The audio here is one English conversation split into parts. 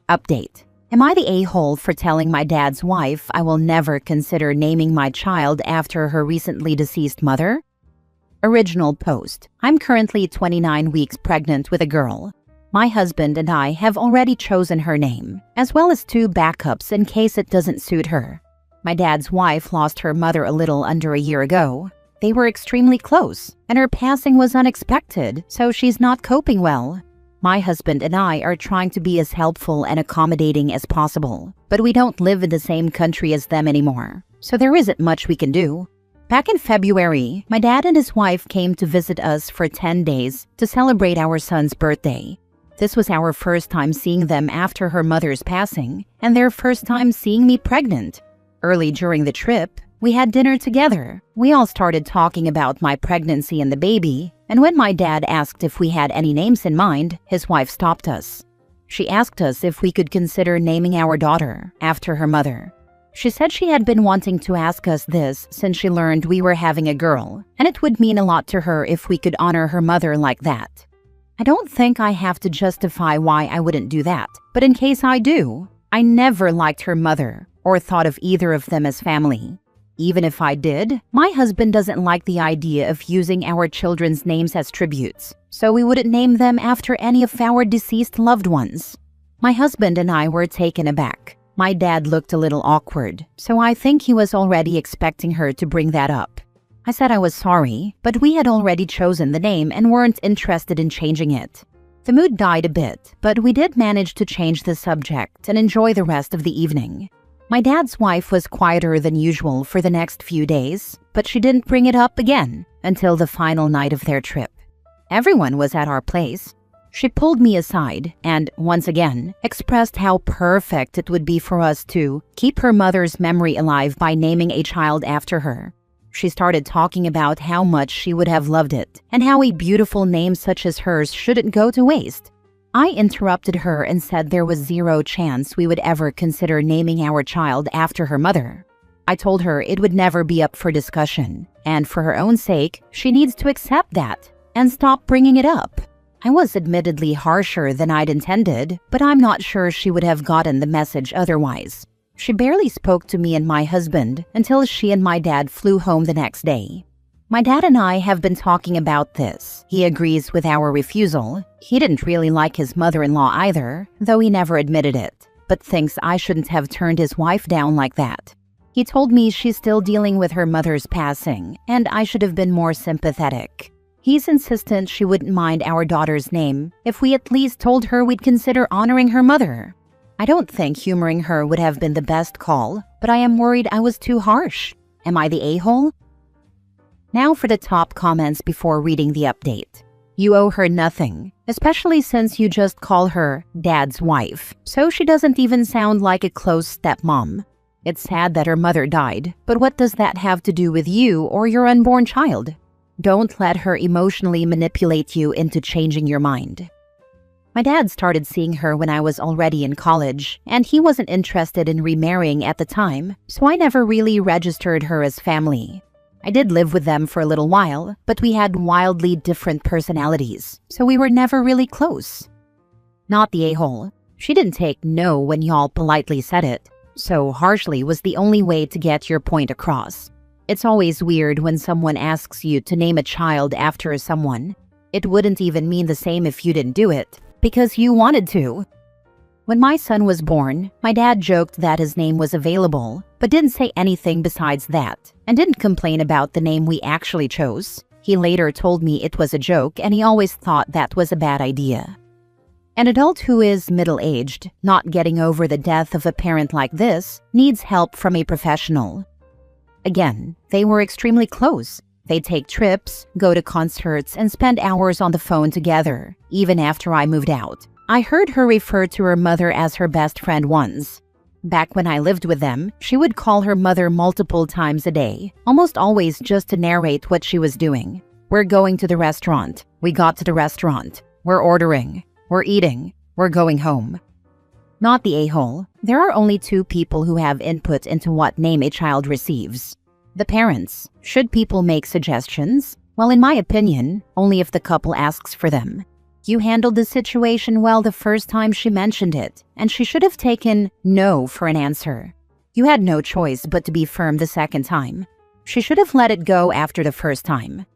Update. Am I the a-hole for telling my dad's wife I will never consider naming my child after her recently deceased mother? Original post. I'm currently 29 weeks pregnant with a girl. My husband and I have already chosen her name, as well as 2 backups in case it doesn't suit her. My dad's wife lost her mother a little under a year ago. They were extremely close, and her passing was unexpected, so she's not coping well. My husband and I are trying to be as helpful and accommodating as possible, but we don't live in the same country as them anymore, so there isn't much we can do. Back in February, my dad and his wife came to visit us for 10 days to celebrate our son's birthday. This was our first time seeing them after her mother's passing, and their first time seeing me pregnant. Early during the trip, we had dinner together. We all started talking about my pregnancy and the baby, and when my dad asked if we had any names in mind, his wife stopped us. She asked us if we could consider naming our daughter after her mother. She said she had been wanting to ask us this since she learned we were having a girl, and it would mean a lot to her if we could honor her mother like that. I don't think I have to justify why I wouldn't do that, but in case I do, I never liked her mother or thought of either of them as family. Even if I did, my husband doesn't like the idea of using our children's names as tributes, so we wouldn't name them after any of our deceased loved ones. My husband and I were taken aback. My dad looked a little awkward, so I think he was already expecting her to bring that up. I said I was sorry, but we had already chosen the name and weren't interested in changing it. The mood died a bit, but we did manage to change the subject and enjoy the rest of the evening. My dad's wife was quieter than usual for the next few days, but she didn't bring it up again until the final night of their trip. Everyone was at our place. She pulled me aside and, once again, expressed how perfect it would be for us to keep her mother's memory alive by naming a child after her. She started talking about how much she would have loved it and how a beautiful name such as hers shouldn't go to waste. I interrupted her and said there was 0 chance we would ever consider naming our child after her mother. I told her it would never be up for discussion, and for her own sake, she needs to accept that and stop bringing it up. I was admittedly harsher than I'd intended, but I'm not sure she would have gotten the message otherwise. She barely spoke to me and my husband until she and my dad flew home the next day. My dad and I have been talking about this. He agrees with our refusal. He didn't really like his mother-in-law either, though he never admitted it, but thinks I shouldn't have turned his wife down like that. He told me she's still dealing with her mother's passing, and I should have been more sympathetic. He's insistent she wouldn't mind our daughter's name if we at least told her we'd consider honoring her mother. I don't think humoring her would have been the best call, but I am worried I was too harsh. Am I the a-hole? Now for the top comments before reading the update. You owe her nothing, especially since you just call her dad's wife, so she doesn't even sound like a close stepmom. It's sad that her mother died, but what does that have to do with you or your unborn child? Don't let her emotionally manipulate you into changing your mind. My dad started seeing her when I was already in college, and he wasn't interested in remarrying at the time, so I never really registered her as family. I did live with them for a little while, but we had wildly different personalities, so we were never really close. Not the a-hole. She didn't take no when y'all politely said it, so harshly was the only way to get your point across. It's always weird when someone asks you to name a child after someone. It wouldn't even mean the same if you didn't do it, because you wanted to. When my son was born, my dad joked that his name was available, but didn't say anything besides that, and didn't complain about the name we actually chose. He later told me it was a joke, and he always thought that was a bad idea. An adult who is middle-aged, not getting over the death of a parent like this, needs help from a professional. Again, they were extremely close. They take trips, go to concerts, and spend hours on the phone together, even after I moved out. I heard her refer to her mother as her best friend once. Back when I lived with them, she would call her mother multiple times a day, almost always just to narrate what she was doing. We're going to the restaurant. We got to the restaurant. We're ordering. We're eating. We're going home. Not the a-hole. There are only 2 people who have input into what name a child receives. The parents. Should people make suggestions? Well, in my opinion, only if the couple asks for them. You handled the situation well the first time she mentioned it, and she should have taken no for an answer. You had no choice but to be firm the second time. She should have let it go after the first time.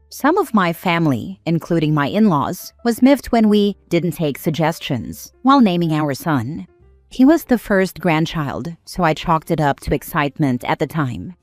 Some of my family, including my in-laws, was miffed when we didn't take suggestions while naming our son. He was the first grandchild, so I chalked it up to excitement at the time.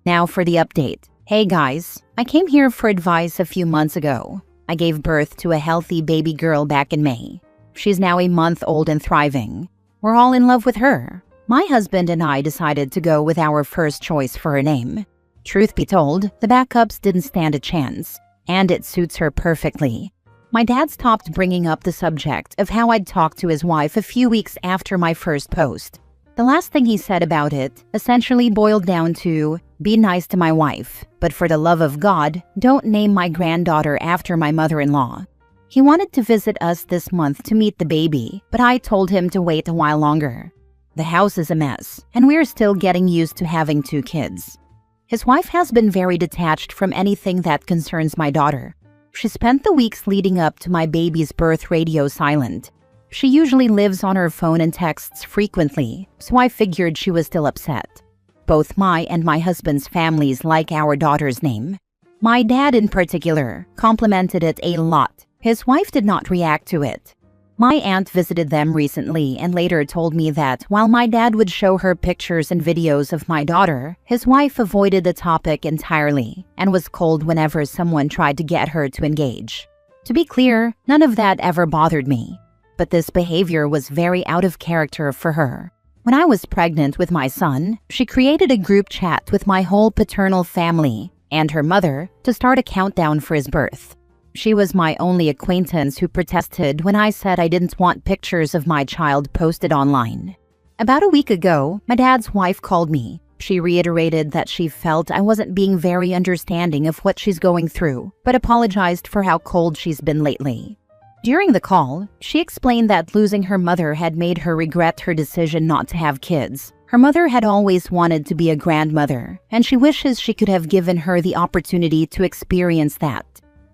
Now for the update. Hey guys, I came here for advice a few months ago. I gave birth to a healthy baby girl back in May. She's now a month old and thriving. We're all in love with her. My husband and I decided to go with our first choice for her name. Truth be told, the backups didn't stand a chance, and it suits her perfectly. My dad stopped bringing up the subject of how I'd talked to his wife a few weeks after my first post. The last thing he said about it essentially boiled down to, be nice to my wife, but for the love of God, don't name my granddaughter after my mother-in-law. He wanted to visit us this month to meet the baby, but I told him to wait a while longer. The house is a mess, and we're still getting used to having 2 kids. His wife has been very detached from anything that concerns my daughter. She spent the weeks leading up to my baby's birth radio silent. She usually lives on her phone and texts frequently, so I figured she was still upset. Both my and my husband's families like our daughter's name. My dad in particular complimented it a lot. His wife did not react to it. My aunt visited them recently and later told me that while my dad would show her pictures and videos of my daughter, his wife avoided the topic entirely and was cold whenever someone tried to get her to engage. To be clear, none of that ever bothered me, but this behavior was very out of character for her. When I was pregnant with my son, she created a group chat with my whole paternal family and her mother to start a countdown for his birth. She was my only acquaintance who protested when I said I didn't want pictures of my child posted online. About a week ago, my dad's wife called me. She reiterated that she felt I wasn't being very understanding of what she's going through, but apologized for how cold she's been lately. During the call, she explained that losing her mother had made her regret her decision not to have kids. Her mother had always wanted to be a grandmother, and she wishes she could have given her the opportunity to experience that.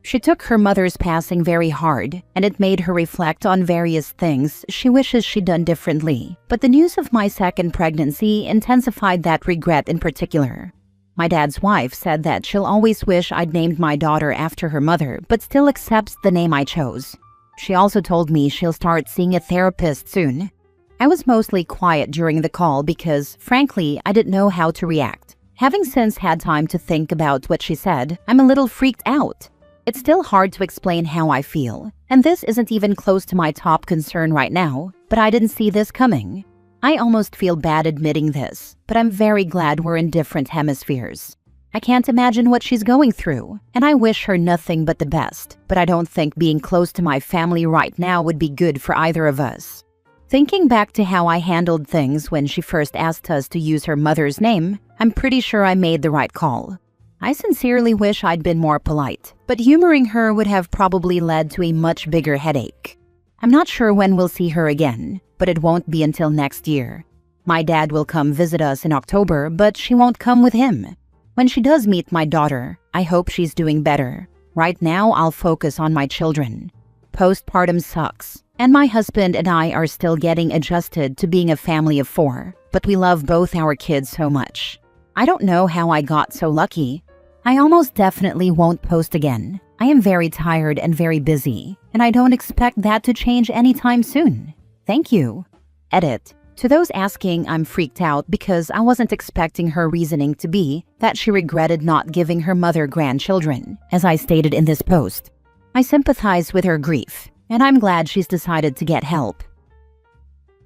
She took her mother's passing very hard, and it made her reflect on various things she wishes she'd done differently. But the news of my second pregnancy intensified that regret in particular. My dad's wife said that she'll always wish I'd named my daughter after her mother, but still accepts the name I chose. She also told me she'll start seeing a therapist soon. I was mostly quiet during the call because, frankly, I didn't know how to react. Having since had time to think about what she said, I'm a little freaked out. It's still hard to explain how I feel, and this isn't even close to my top concern right now, but I didn't see this coming. I almost feel bad admitting this, but I'm very glad we're in different hemispheres. I can't imagine what she's going through, and I wish her nothing but the best, but I don't think being close to my family right now would be good for either of us. Thinking back to how I handled things when she first asked us to use her mother's name, I'm pretty sure I made the right call. I sincerely wish I'd been more polite, but humoring her would have probably led to a much bigger headache. I'm not sure when we'll see her again, but it won't be until next year. My dad will come visit us in October, but she won't come with him. When she does meet my daughter, I hope she's doing better. Right now, I'll focus on my children. Postpartum sucks, and my husband and I are still getting adjusted to being a family of 4, but we love both our kids so much. I don't know how I got so lucky. I almost definitely won't post again. I am very tired and very busy, and I don't expect that to change anytime soon. Thank you. Edit. To those asking, I'm freaked out because I wasn't expecting her reasoning to be that she regretted not giving her mother grandchildren, as I stated in this post. I sympathize with her grief, and I'm glad she's decided to get help.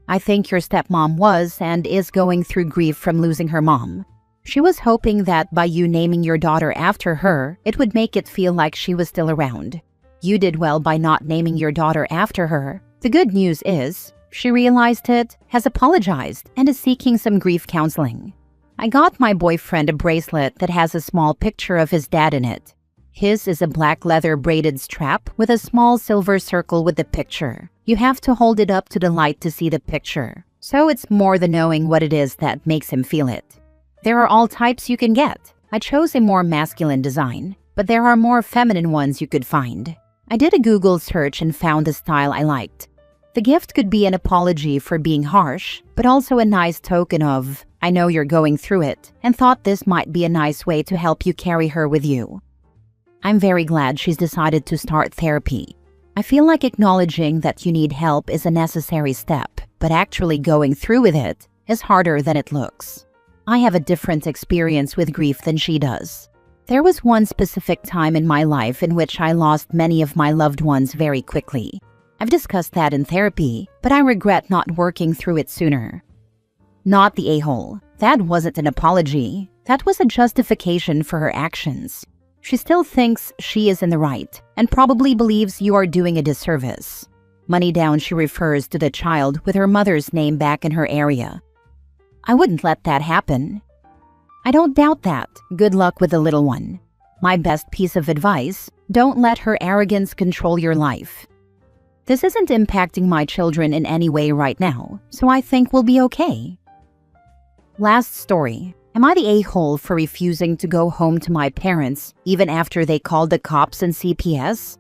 I think your stepmom was and is going through grief from losing her mom. She was hoping that by you naming your daughter after her, it would make it feel like she was still around. You did well by not naming your daughter after her. The good news is, she realized it, has apologized, and is seeking some grief counseling. I got my boyfriend a bracelet that has a small picture of his dad in it. His is a black leather braided strap with a small silver circle with the picture. You have to hold it up to the light to see the picture, so it's more than knowing what it is that makes him feel it. There are all types you can get. I chose a more masculine design, but there are more feminine ones you could find. I did a Google search and found the style I liked. The gift could be an apology for being harsh, but also a nice token of, I know you're going through it, and thought this might be a nice way to help you carry her with you. I'm very glad she's decided to start therapy. I feel like acknowledging that you need help is a necessary step, but actually going through with it is harder than it looks. I have a different experience with grief than she does. There was one specific time in my life in which I lost many of my loved ones very quickly. I've discussed that in therapy, but I regret not working through it sooner. Not the a-hole. That wasn't an apology. That was a justification for her actions. She still thinks she is in the right and probably believes you are doing a disservice. Money down, she refers to the child with her mother's name back in her area. I wouldn't let that happen. I don't doubt that. Good luck with the little one. My best piece of advice, don't let her arrogance control your life. This isn't impacting my children in any way right now, so I think we'll be okay. Last story. Am I the a-hole for refusing to go home to my parents even after they called the cops and CPS?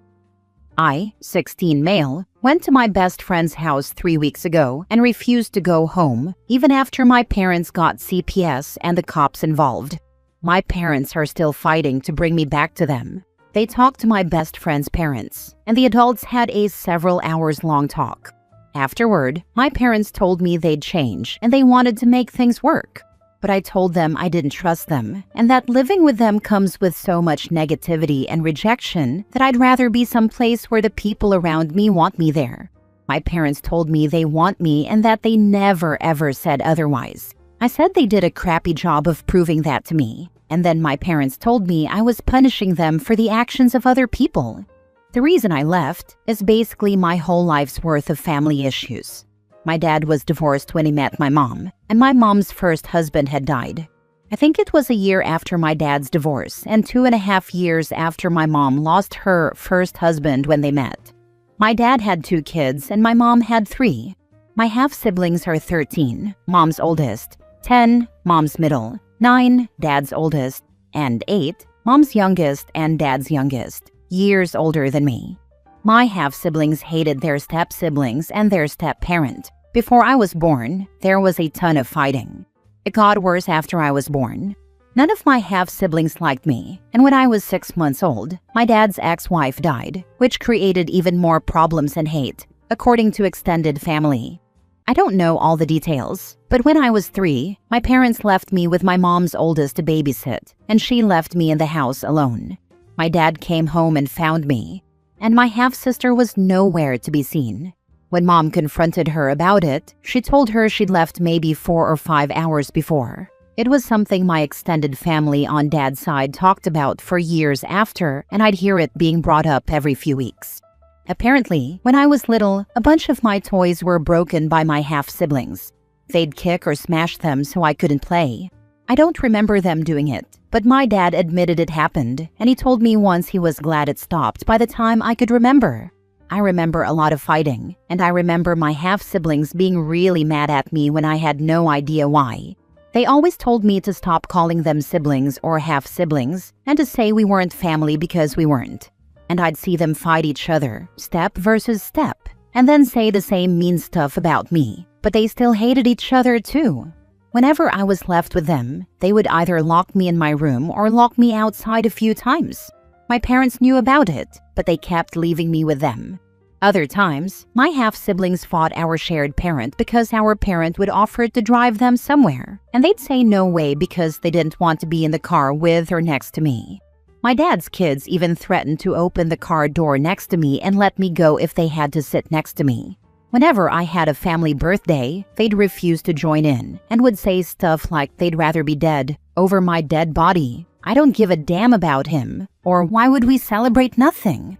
I, 16 male, went to my best friend's house 3 weeks ago and refused to go home even after my parents got CPS and the cops involved. My parents are still fighting to bring me back to them. They talked to my best friend's parents, and the adults had a several hours long talk. Afterward, my parents told me they'd change and they wanted to make things work. But I told them I didn't trust them and that living with them comes with so much negativity and rejection that I'd rather be someplace where the people around me want me there. My parents told me they want me and that they never ever said otherwise. I said they did a crappy job of proving that to me. And then my parents told me I was punishing them for the actions of other people. The reason I left is basically my whole life's worth of family issues. My dad was divorced when he met my mom, and my mom's first husband had died. I think it was a year after my dad's divorce and 2.5 years after my mom lost her first husband when they met. My dad had 2 kids and my mom had 3. My half-siblings are 13, mom's oldest, 10, mom's middle, 9, dad's oldest, and 8, mom's youngest and dad's youngest, years older than me. My half-siblings hated their step-siblings and their step-parent. Before I was born, there was a ton of fighting. It got worse after I was born. None of my half-siblings liked me, and when I was 6 months old, my dad's ex-wife died, which created even more problems and hate, according to extended family. I don't know all the details, but when I was 3, my parents left me with my mom's oldest to babysit, and she left me in the house alone. My dad came home and found me, and my half-sister was nowhere to be seen. When mom confronted her about it, she told her she'd left maybe 4 or 5 hours before. It was something my extended family on dad's side talked about for years after, and I'd hear it being brought up every few weeks. Apparently, when I was little, a bunch of my toys were broken by my half-siblings. They'd kick or smash them so I couldn't play. I don't remember them doing it, but my dad admitted it happened, and he told me once he was glad it stopped by the time I could remember. I remember a lot of fighting, and I remember my half-siblings being really mad at me when I had no idea why. They always told me to stop calling them siblings or half-siblings, and to say we weren't family because we weren't. And I'd see them fight each other, step versus step, and then say the same mean stuff about me, but they still hated each other too. Whenever I was left with them, they would either lock me in my room or lock me outside a few times. My parents knew about it, but they kept leaving me with them. Other times, my half-siblings fought our shared parent because our parent would offer to drive them somewhere, and they'd say no way because they didn't want to be in the car with or next to me. My dad's kids even threatened to open the car door next to me and let me go if they had to sit next to me. Whenever I had a family birthday, they'd refuse to join in and would say stuff like they'd rather be dead over my dead body. I don't give a damn about him, or why would we celebrate nothing?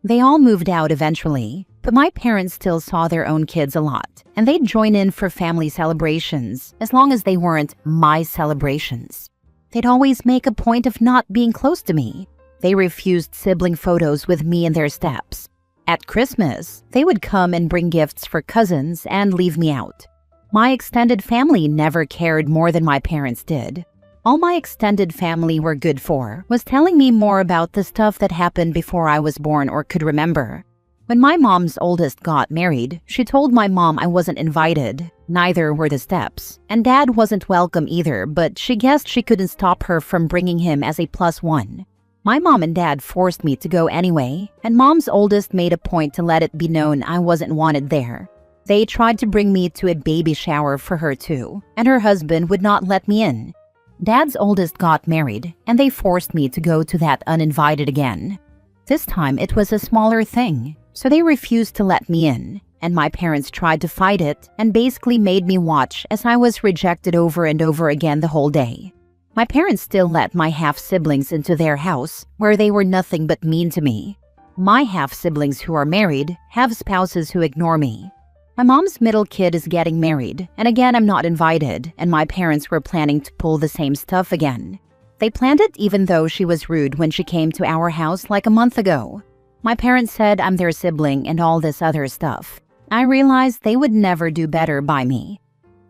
They all moved out eventually, but my parents still saw their own kids a lot, and they'd join in for family celebrations as long as they weren't my celebrations. They'd always make a point of not being close to me. They refused sibling photos with me in their steps. At Christmas, they would come and bring gifts for cousins and leave me out. My extended family never cared more than my parents did. All my extended family were good for was telling me more about the stuff that happened before I was born or could remember. When my mom's oldest got married, she told my mom I wasn't invited. Neither were the steps. And dad wasn't welcome either, but she guessed she couldn't stop her from bringing him as a +1. My mom and dad forced me to go anyway, and mom's oldest made a point to let it be known I wasn't wanted there. They tried to bring me to a baby shower for her too, and her husband would not let me in. Dad's oldest got married, and they forced me to go to that uninvited again. This time it was a smaller thing, so they refused to let me in, and my parents tried to fight it and basically made me watch as I was rejected over and over again the whole day. My parents still let my half-siblings into their house, where they were nothing but mean to me. My half-siblings who are married have spouses who ignore me. My mom's middle kid is getting married, and again I'm not invited, and my parents were planning to pull the same stuff again. They planned it even though she was rude when she came to our house like a month ago. My parents said I'm their sibling and all this other stuff. I realized they would never do better by me.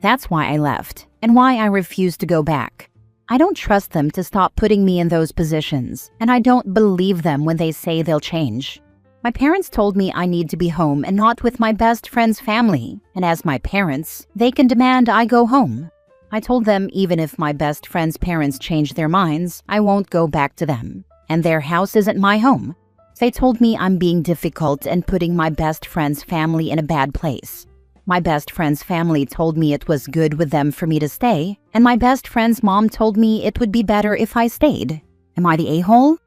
That's why I left, and why I refused to go back. I don't trust them to stop putting me in those positions, and I don't believe them when they say they'll change. My parents told me I need to be home and not with my best friend's family, and as my parents, they can demand I go home. I told them even if my best friend's parents change their minds, I won't go back to them, and their house isn't my home. They told me I'm being difficult and putting my best friend's family in a bad place. My best friend's family told me it was good with them for me to stay, and my best friend's mom told me it would be better if I stayed. Am I the a-hole?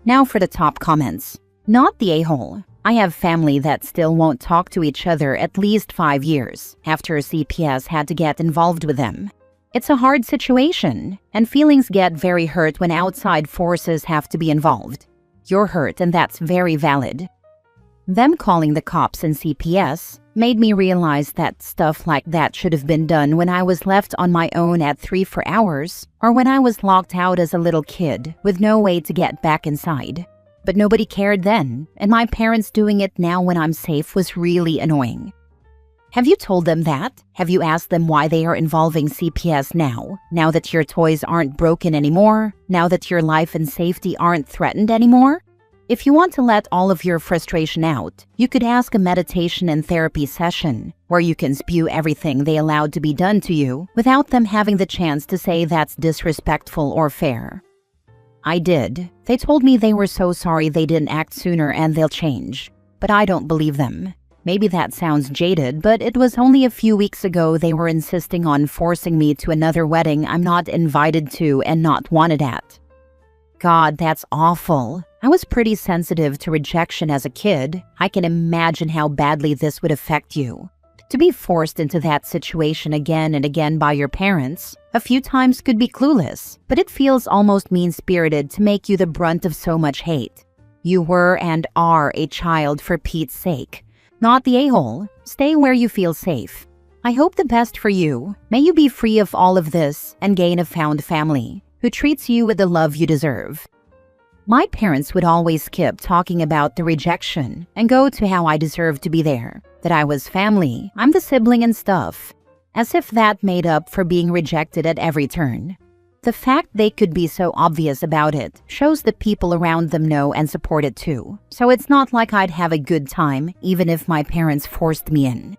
Now for the top comments. Not the a-hole. I have family that still won't talk to each other at least 5 years after CPS had to get involved with them. It's a hard situation, and feelings get very hurt when outside forces have to be involved. You're hurt, and that's very valid. Them calling the cops and CPS made me realize that stuff like that should have been done when I was left on my own at 3 for hours, or when I was locked out as a little kid with no way to get back inside. But nobody cared then, and my parents doing it now when I'm safe was really annoying. Have you told them that? Have you asked them why they are involving CPS now that your toys aren't broken anymore? Now that your life and safety aren't threatened anymore? If you want to let all of your frustration out, you could ask a meditation and therapy session where you can spew everything they allowed to be done to you without them having the chance to say that's disrespectful or fair. I did. They told me they were so sorry they didn't act sooner and they'll change. But I don't believe them. Maybe that sounds jaded, but it was only a few weeks ago they were insisting on forcing me to another wedding I'm not invited to and not wanted at. God, that's awful. I was pretty sensitive to rejection as a kid. I can imagine how badly this would affect you. To be forced into that situation again and again by your parents, a few times could be clueless, but it feels almost mean-spirited to make you the brunt of so much hate. You were and are a child for Pete's sake. Not the a-hole. Stay where you feel safe. I hope the best for you. May you be free of all of this and gain a found family who treats you with the love you deserve. My parents would always skip talking about the rejection and go to how I deserved to be there, that I was family, I'm the sibling and stuff, as if that made up for being rejected at every turn. The fact they could be so obvious about it shows the people around them know and support it too, so it's not like I'd have a good time even if my parents forced me in.